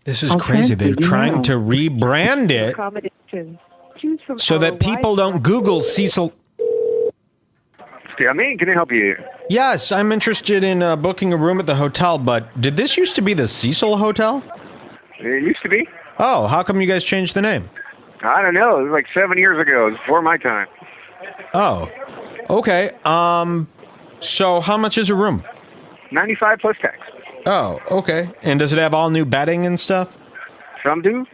This is crazy. They're trying to rebrand it so that people don't Google Cecil. Yeah, can I help you? Yes, I'm interested in booking a room at the hotel, but did this used to be the Cecil Hotel? It used to be. Oh, how come you guys changed the name? I don't know. It was like 7 years ago. It was before my time. Oh, okay. So how much is a room? $95 plus tax. Oh, okay. And does it have all new bedding and stuff? Some do.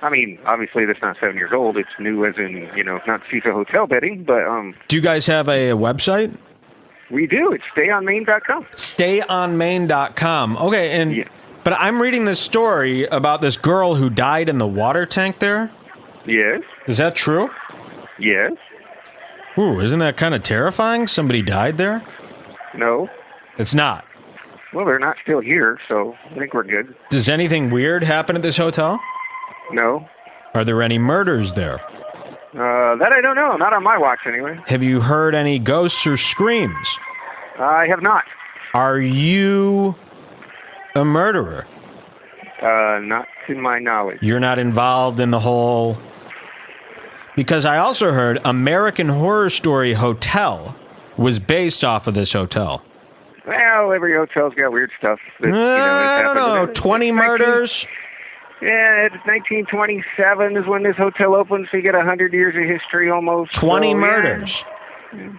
I mean, obviously that's not 7 years old. It's new as in, not Cecil Hotel bedding, but Do you guys have a website? We do. It's stayonmain.com. Stayonmain.com. Okay, and but I'm reading this story about this girl who died in the water tank there. Yes. Is that true? Yes. Ooh, isn't that kind of terrifying? Somebody died there? No. It's not. Well, they're not still here, so I think we're good. Does anything weird happen at this hotel? No. Are there any murders there? That I don't know. Not on my watch, anyway. Have you heard any ghosts or screams? I have not. Are you a murderer? Not to my knowledge. You're not involved in the whole... Because I also heard American Horror Story Hotel was based off of this hotel. Well, every hotel's got weird stuff. That, I don't know, 20 murders? Yeah, it's 1927 is when this hotel opened, so you get 100 years of history almost. 20 murders. Yeah.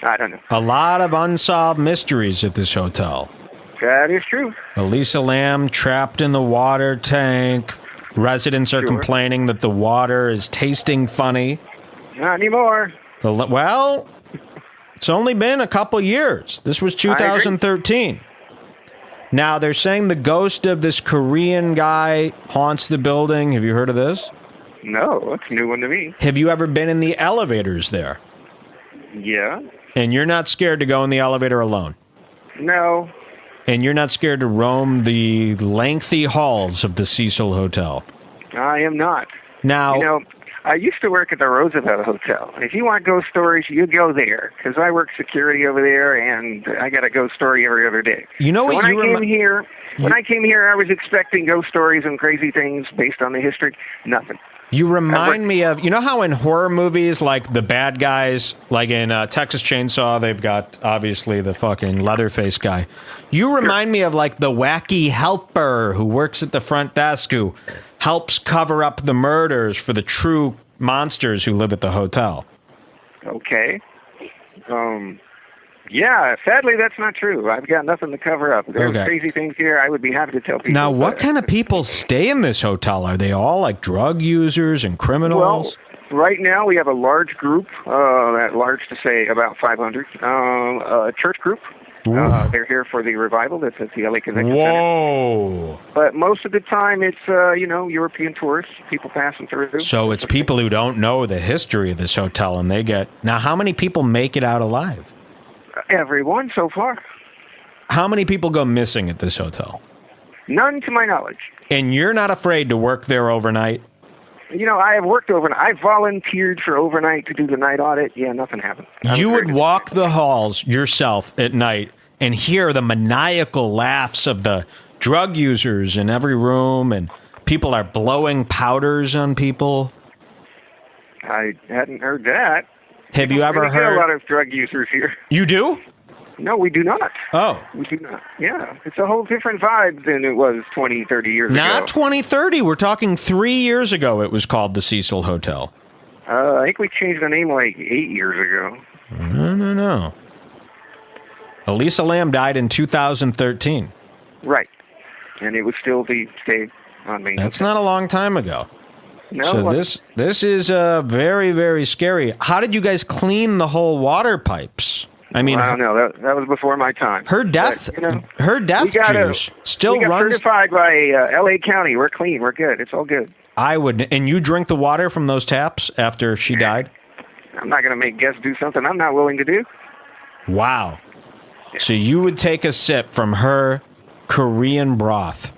I don't know. A lot of unsolved mysteries at this hotel. That is true. Elisa Lam trapped in the water tank. Residents are complaining that the water is tasting funny. Not anymore. Well, it's only been a couple years. This was 2013. Now, they're saying the ghost of this Korean guy haunts the building. Have you heard of this? No, that's a new one to me. Have you ever been in the elevators there? Yeah. And you're not scared to go in the elevator alone? No. And you're not scared to roam the lengthy halls of the Cecil Hotel? I am not. Now... I used to work at the Roosevelt Hotel. If you want ghost stories, you go there, because I work security over there, and I got a ghost story every other day. You know what? When I came here, I was expecting ghost stories and crazy things based on the history. Nothing. You remind me of, you know how in horror movies, like the bad guys, like in Texas Chainsaw, they've got obviously the fucking Leatherface guy. You remind me of like the wacky helper who works at the front desk who helps cover up the murders for the true monsters who live at the hotel. Okay. Yeah, sadly, that's not true. I've got nothing to cover up. There's crazy things here. I would be happy to tell people. Now, what kind of people stay in this hotel? Are they all like drug users and criminals? Well, right now we have a large group, that large to say about 500, a church group. They're here for the revival that's at the LA Convention Center. But most of the time it's, European tourists, people passing through. So it's people who don't know the history of this hotel, and they get... Now, how many people make it out alive? Everyone so far. How many people go missing at this hotel? None to my knowledge. And you're not afraid to work there overnight? I have worked overnight. I volunteered for overnight to do the night audit. Yeah, nothing happened. You would walk the halls yourself at night and hear the maniacal laughs of the drug users in every room, and people are blowing powders on people. I hadn't heard that. Have you ever heard? A lot of drug users here. You do? No, we do not. Oh. We do not. Yeah. It's a whole different vibe than it was 20, 30 years ago. Not 20, 30. We're talking 3 years ago it was called the Cecil Hotel. I think we changed the name like 8 years ago. No. Elisa Lam died in 2013. Right. And it was still the stay on Main. That's not a long time ago. No. So this is very, very scary. How did you guys clean the whole water pipes? I mean, I don't know. That was before my time. Her death juice still we got runs. Certified by LA County. We're clean. We're good. It's all good. I would. And you drink the water from those taps after she died? I'm not going to make guests do something I'm not willing to do. Wow. So you would take a sip from her Korean broth.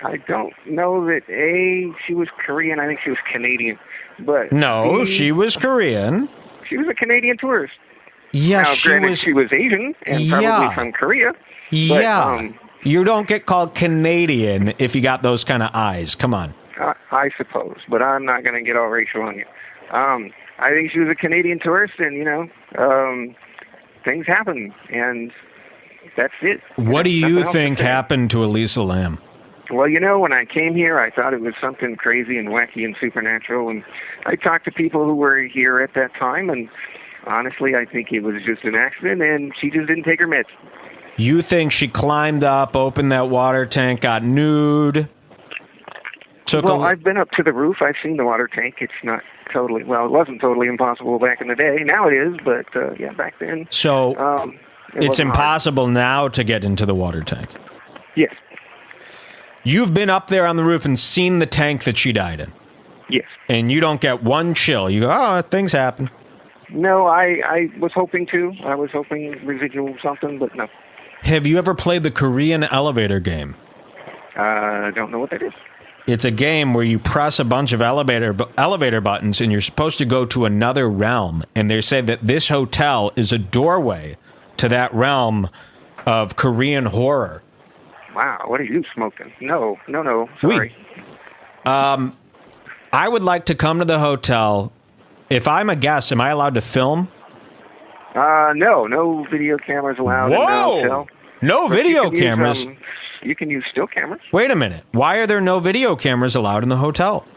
I don't know that she was Korean. I think she was Canadian. But no, she was Korean. She was a Canadian tourist. Yeah, now, she was Asian and probably from Korea. Yeah. You don't get called Canadian if you got those kind of eyes. Come on. I suppose, but I'm not going to get all racial on you. I think she was a Canadian tourist, and, things happen, and that's it. What do you think happened to Elisa Lam? Well, when I came here, I thought it was something crazy and wacky and supernatural, and I talked to people who were here at that time, and honestly, I think it was just an accident, and she just didn't take her meds. You think she climbed up, opened that water tank, got nude? I've been up to the roof. I've seen the water tank. It's not totally, it wasn't totally impossible back in the day. Now it is, but back then. So it's impossible now to get into the water tank? Yes. You've been up there on the roof and seen the tank that she died in? Yes. And you don't get one chill. You go, oh, things happen. No, I was hoping to. I was hoping residual something, but no. Have you ever played the Korean elevator game? I don't know what that is. It's a game where you press a bunch of elevator buttons and you're supposed to go to another realm. And they say that this hotel is a doorway to that realm of Korean horror. Wow, what are you smoking? No, sorry. I would like to come to the hotel. If I'm a guest, am I allowed to film? No video cameras allowed in the hotel. No video cameras? You can use still cameras. Wait a minute. Why are there no video cameras allowed in the hotel?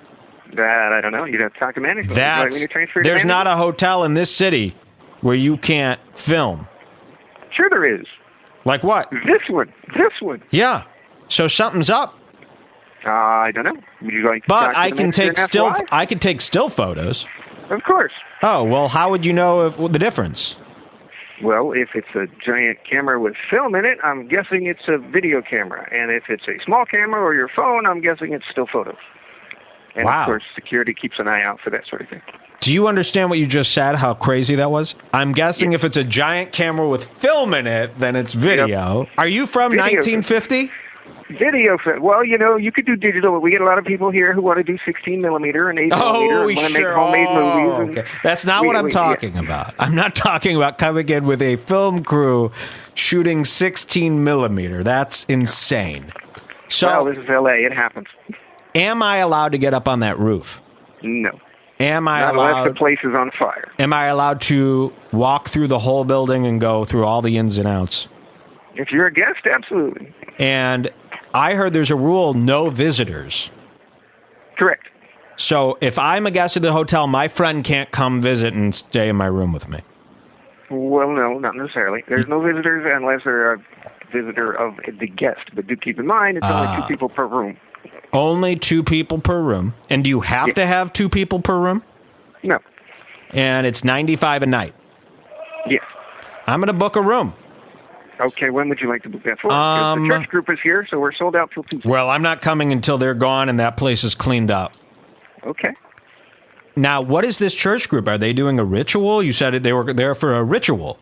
That I don't know. You'd have to talk to management. There's not a hotel in this city where you can't film. Sure there is. Like what? This one. Yeah. So something's up. I don't know. Would you like to But talk to I the can manager take and ask still. why? I can take still photos. Of course. Oh well, how would you know the difference? Well, if it's a giant camera with film in it, I'm guessing it's a video camera. And if it's a small camera or your phone, I'm guessing it's still photos. And wow. Of course, security keeps an eye out for that sort of thing. Do you understand what you just said, how crazy that was? I'm guessing if it's a giant camera with film in it, then it's video. Yep. Are you from 1950? Video film. Well, you could do digital. We get a lot of people here who want to do 16 millimeter and 8 millimeter and want to make homemade movies. Okay. That's not what I'm talking about. I'm not talking about coming in with a film crew shooting 16 millimeter. That's insane. So, well, this is L.A. It happens. Am I allowed to get up on that roof? No. Am I not allowed? Unless the place is on fire. Am I allowed to walk through the whole building and go through all the ins and outs? If you're a guest, absolutely. And I heard there's a rule, no visitors. Correct. So if I'm a guest of the hotel, my friend can't come visit and stay in my room with me. Well, no, not necessarily. There's no visitors unless they're a visitor of the guest. But do keep in mind, it's only 2 people per room. Only 2 people per room. And do you have to have 2 people per room? No. And it's $95 a night? Yes. I'm going to book a room. Okay, when would you like to book that for? The church group is here, so we're sold out till Tuesday. Well, I'm not coming until they're gone and that place is cleaned up. Okay. Now, what is this church group? Are they doing a ritual? You said they were there for a ritual.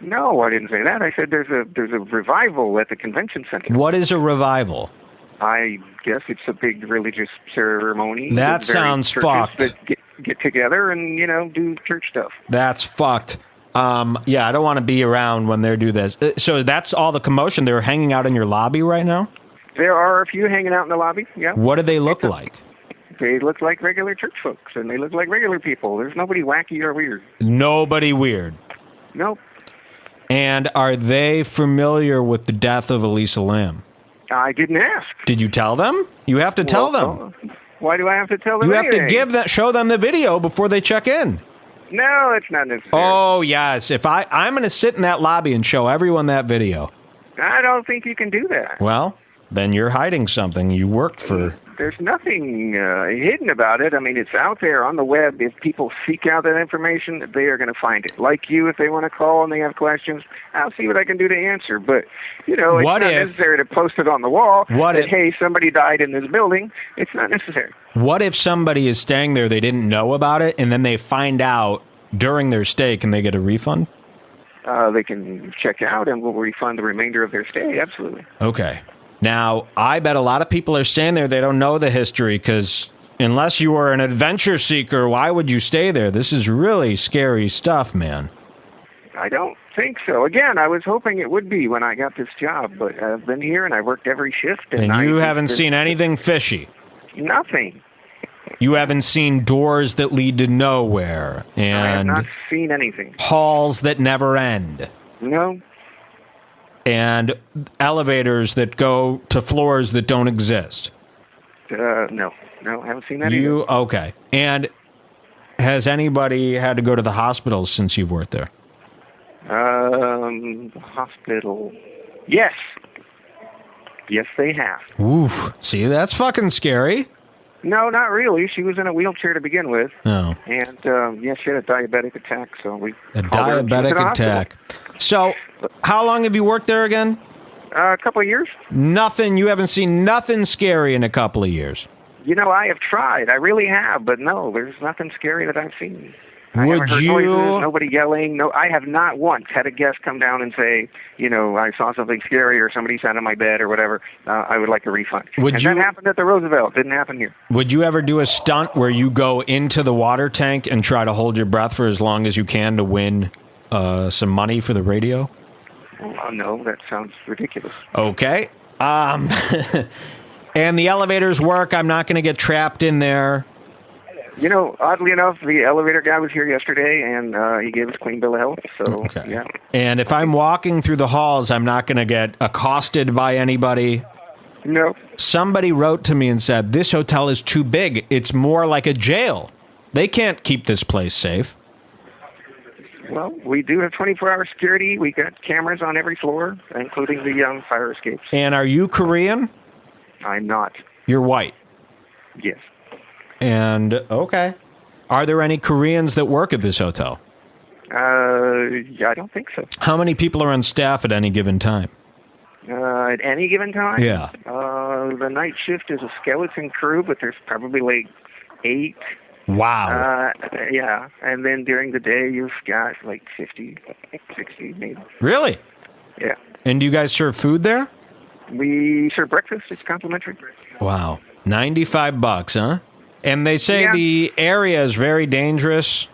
No, I didn't say that. I said there's a revival at the convention center. What is a revival? I guess it's a big religious ceremony. That sounds fucked. That get together and, do church stuff. That's fucked. Yeah, I don't want to be around when they do this. So that's all the commotion. They're hanging out in your lobby right now? There are a few hanging out in the lobby, yeah. What do they look like? They look like regular church folks, and they look like regular people. There's nobody wacky or weird. Nobody weird? Nope. And are they familiar with the death of Elisa Lam? I didn't ask. Did you tell them? You have to tell them. Why do I have to tell them You anything? have to show them the video before they check in. No, it's not necessary. Oh, yes. If I'm going to sit in that lobby and show everyone that video. I don't think you can do that. Well, then you're hiding something. You work for... There's nothing hidden about it. I mean, it's out there on the web. If people seek out that information, they are going to find it. Like you, if they want to call and they have questions, I'll see what I can do to answer. But, it's not necessary to post it on the wall hey, somebody died in this building. It's not necessary. What if somebody is staying there, they didn't know about it, and then they find out during their stay, can they get a refund? They can check out and we'll refund the remainder of their stay, absolutely. Okay. Now, I bet a lot of people are staying there. They don't know the history because unless you are an adventure seeker, why would you stay there? This is really scary stuff, man. I don't think so. Again, I was hoping it would be when I got this job, but I've been here and I worked every shift. And you haven't seen anything fishy? Nothing. You haven't seen doors that lead to nowhere? And I have not seen anything. Halls that never end? No. And elevators that go to floors that don't exist? No. No, I haven't seen that either. Okay. And has anybody had to go to the hospital since you've worked there? Hospital. Yes. Yes, they have. Oof. See, that's fucking scary. No, not really. She was in a wheelchair to begin with. Oh. And, she had a diabetic attack, so we A diabetic attack. So, how long have you worked there again? A couple of years. Nothing. You haven't seen nothing scary in a couple of years. I have tried. I really have, but no, there's nothing scary that I've seen. I Would haven't heard you? Noises, nobody yelling. No, I have not once had a guest come down and say, I saw something scary or somebody sat on my bed or whatever. I would like a refund. That happened at the Roosevelt. Didn't happen here. Would you ever do a stunt where you go into the water tank and try to hold your breath for as long as you can to win some money for the radio? Oh, no, that sounds ridiculous. Okay. And the elevators work. I'm not going to get trapped in there. Oddly enough, the elevator guy was here yesterday, and he gave us a clean bill of health, so, yeah. And if I'm walking through the halls, I'm not going to get accosted by anybody? No. Somebody wrote to me and said, this hotel is too big. It's more like a jail. They can't keep this place safe. Well, we do have 24-hour security. We got cameras on every floor, including the fire escapes. And are you Korean? I'm not. You're white? Yes. And, okay. Are there any Koreans that work at this hotel? I don't think so. How many people are on staff at any given time? At any given time? Yeah. The night shift is a skeleton crew, but there's probably like 8. Wow. Yeah. And then during the day, you've got like 50, 60 maybe. Really? Yeah. And do you guys serve food there? We serve breakfast. It's complimentary. Wow. $95, huh? And they say the area is very dangerous.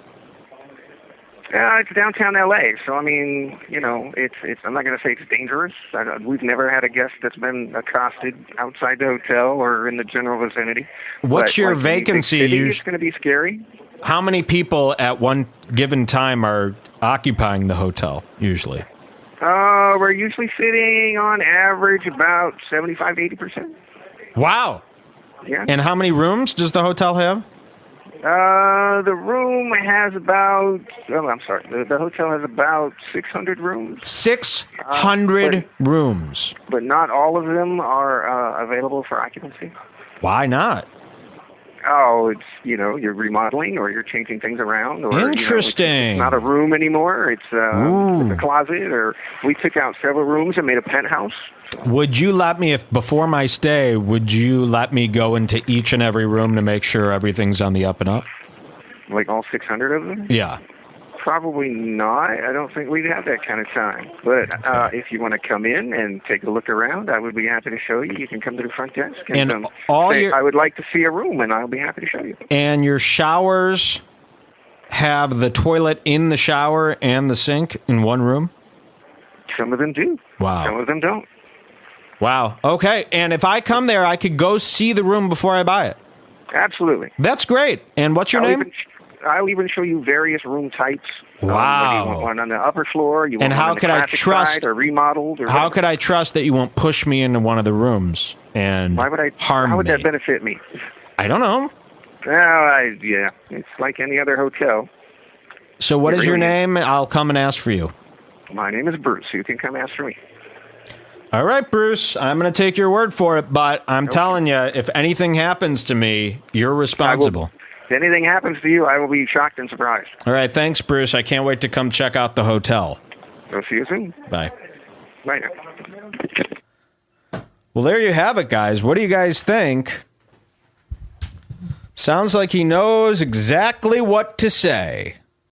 It's downtown L.A., so, I mean, it's. I'm not going to say it's dangerous. We've never had a guest that's been accosted outside the hotel or in the general vicinity. What's your vacancy? It's going to be scary. How many people at one given time are occupying the hotel, usually? We're usually sitting on average about 75 to 80%. Wow. Yeah. And how many rooms does the hotel have? The room has about, the hotel has about 600 rooms. 600 rooms. But not all of them are available for occupancy. Why not? Oh, it's, you're remodeling or you're changing things around. Or, interesting. It's not a room anymore. It's a closet, or we took out several rooms and made a penthouse. Would you let me, before my stay, would you let me go into each and every room to make sure everything's on the up and up? Like all 600 of them? Yeah. Probably not. I don't think we'd have that kind of time. But if you want to come in and take a look around, I would be happy to show you. You can come to the front desk and say, I would like to see a room, and I'll be happy to show you. And your showers have the toilet in the shower and the sink in one room? Some of them do. Wow. Some of them don't. Wow. Okay. And if I come there, I could go see the room before I buy it? Absolutely. That's great. And what's your name? I'll even show you various room types. Wow. Whether you want one on the upper floor, you want one on the classic side, or remodeled, or how could I trust that you won't push me into one of the rooms and harm me? How would that benefit me? I don't know. Well, it's like any other hotel. So what is your name? I'll come and ask for you. My name is Bruce. You can come ask for me. All right, Bruce, I'm going to take your word for it, but I'm telling you, if anything happens to me, you're responsible. If anything happens to you, I will be shocked and surprised. All right, thanks, Bruce. I can't wait to come check out the hotel. So see you soon. Bye. Bye now. Well, there you have it, guys. What do you guys think? Sounds like he knows exactly what to say.